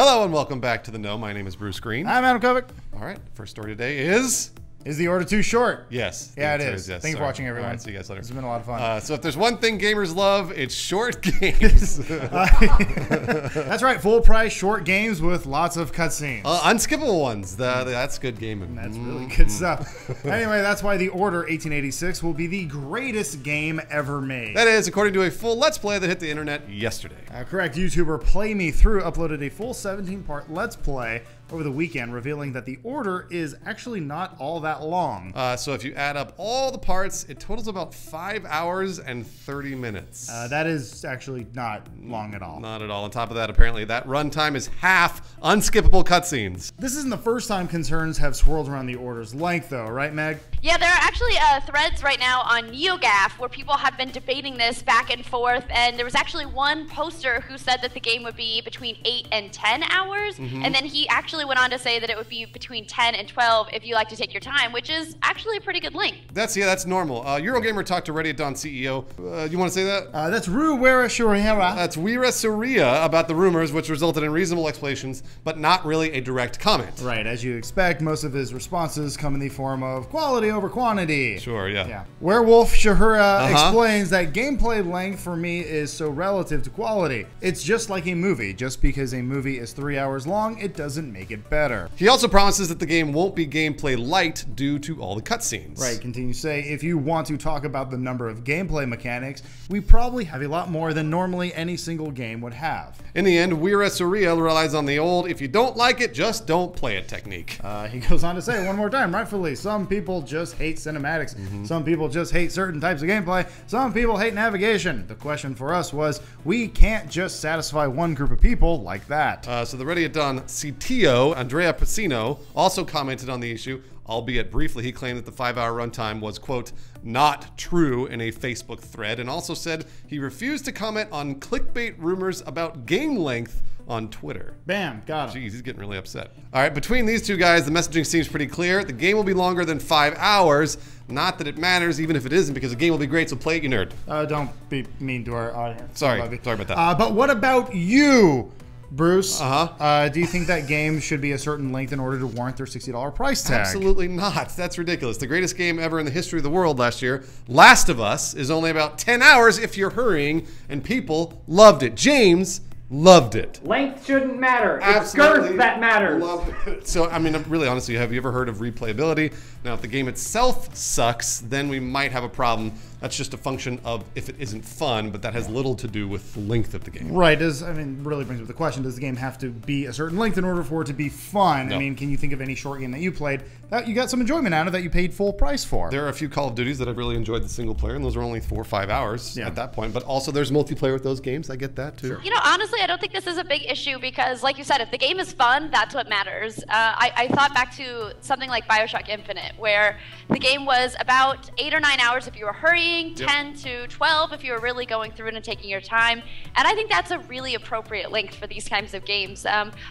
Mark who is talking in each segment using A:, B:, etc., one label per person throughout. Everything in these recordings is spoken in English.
A: Hello and welcome back to The Know. My name is Bruce Greene.
B: I'm Adam Kovic.
A: All right, first story today is...
B: Is the order too short?
A: Yes.
B: Yeah, it is.
A: Yes,
B: Thanks for watching, everyone.
A: All right, see you guys later.
B: This has been a lot of fun.
A: So if there's one thing gamers love, it's short games.
B: That's right, full price short games with lots of cutscenes.
A: Unskippable ones. That's good gaming.
B: That's really good stuff. Anyway, that's why The Order 1886 will be the greatest game ever made.
A: That is, according to a full Let's Play that hit the internet yesterday.
B: Correct. YouTuber Play Me Through uploaded a full 17-part Let's Play over the weekend, revealing that The Order is actually not all that long.
A: So if you add up all the parts, it totals about 5 hours and 30 minutes.
B: That is actually not long at all.
A: Not at all. On top of that, apparently that runtime is half unskippable cutscenes.
B: This isn't the first time concerns have swirled around The Order's length, though, right, Meg?
C: Yeah, there are actually threads right now on NeoGAF where people have been debating this back and forth, and there was actually one poster who said that the game would be between 8 and 10 hours, and then he actually went on to say that it would be between 10 and 12 if you like to take your time, which is actually a pretty good length.
A: That's normal. Eurogamer talked to Ready at Dawn CEO. You want to say that?
B: That's Ruwera Shurihara.
A: That's Wira Surya about the rumors, which resulted in reasonable explanations, but not really a direct comment.
B: Right, as you expect, most of his responses come in the form of quality over quantity.
A: Sure, yeah.
B: Werewolf Shahura explains that gameplay length for me is so relative to quality. It's just like a movie. Just because a movie is 3 hours long, it doesn't make it better.
A: He also promises that the game won't be gameplay light due to all the cutscenes.
B: Right, continue to say, if you want to talk about the number of gameplay mechanics, we probably have a lot more than normally any single game would have.
A: In the end, Wira Surya relies on the old, if you don't like it, just don't play it technique.
B: He goes on to say one more time, rightfully, some people just hate cinematics. Some people just hate certain types of gameplay. Some people hate navigation. The question for us was, we can't just satisfy one group of people like that.
A: So the Ready at Dawn CTO, Andrea Pacino, also commented on the issue, albeit briefly. He claimed that the 5-hour runtime was, quote, not true in a Facebook thread, and also said he refused to comment on clickbait rumors about game length on Twitter.
B: Bam, got him.
A: Jeez, he's getting really upset. All right, between these two guys, the messaging seems pretty clear. The game will be longer than 5 hours. Not that it matters, even if it isn't, because the game will be great, so play it, you nerd.
B: Don't be mean to our audience.
A: Sorry about that.
B: But what about you, Bruce?
A: Do
B: you think that game should be a certain length in order to warrant their $60 price tag?
A: Absolutely not. That's ridiculous. The greatest game ever in the history of the world last year, Last of Us, is only about 10 hours if you're hurrying, and people loved it. James loved it.
D: Length shouldn't matter.
A: Absolutely.
D: It's girth that matters.
A: Loved it. So, I mean, really honestly, have you ever heard of replayability? Now, if the game itself sucks, then we might have a problem. That's just a function of if it isn't fun, but that has little to do with the length of the game.
B: Right. Really brings up the question, does the game have to be a certain length in order for it to be fun?
A: No.
B: I mean, can you think of any short game that you played that you got some enjoyment out of that you paid full price for?
A: There are a few Call of Duties that I've really enjoyed the single player, and those are only 4 or 5 hours at that point. But also there's multiplayer with those games. I get that too.
C: You know, honestly, I don't think this is a big issue because, like you said, if the game is fun, that's what matters. I thought back to something like BioShock Infinite, where the game was about 8 or 9 hours if you were hurrying, 10 to 12 if you were really going through it and taking your time. And I think that's a really appropriate length for these kinds of games.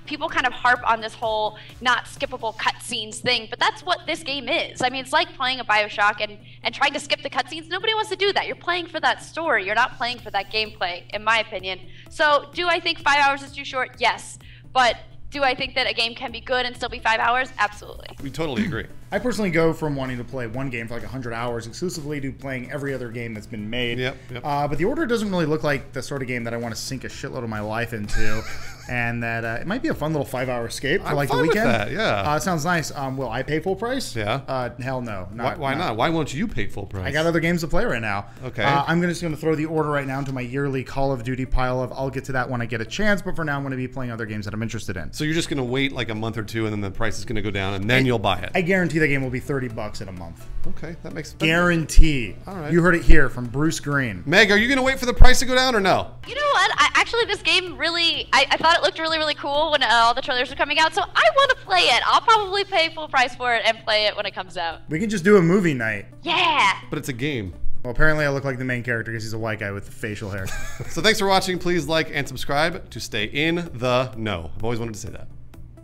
C: People kind of harp on this whole not skippable cutscenes thing, but that's what this game is. I mean, it's like playing a BioShock and trying to skip the cutscenes. Nobody wants to do that. You're playing for that story. You're not playing for that gameplay, in my opinion. So do I think 5 hours is too short? Yes. But do I think that a game can be good and still be 5 hours? Absolutely.
A: We totally agree.
B: I personally go from wanting to play one game for like 100 hours exclusively to playing every other game that's been made.
A: Yep.
B: But The Order doesn't really look like the sort of game that I want to sink a shitload of my life into. And that it might be a fun little 5-hour escape for like the weekend.
A: With that, yeah.
B: It sounds nice. Will I pay full price?
A: Yeah.
B: Hell no.
A: Why not? Why won't you pay full price?
B: I got other games to play right now.
A: Okay.
B: I'm just going to throw The Order right now into my yearly Call of Duty pile of, I'll get to that when I get a chance, but for now I'm going to be playing other games that I'm interested in.
A: So you're just going to wait like a month or two and then the price is going to go down and then you'll buy it.
B: I guarantee that game will be $30 in a month.
A: Okay, that makes sense.
B: Guarantee.
A: All right.
B: You heard it here from Bruce Greene.
A: Meg, are you going to wait for the price to go down or no?
C: You know what? Actually, this game really, I thought it looked really, really cool when all the trailers were coming out, so I want to play it. I'll probably pay full price for it and play it when it comes out.
B: We can just do a movie night.
C: Yeah!
A: But it's a game.
B: Well, apparently I look like the main character because he's a white guy with facial hair.
A: So thanks for watching. Please like and subscribe to stay in the know. I've always wanted to say that.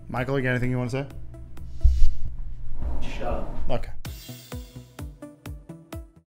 B: Michael, you got anything you want to say?
D: Shut up.
B: Okay.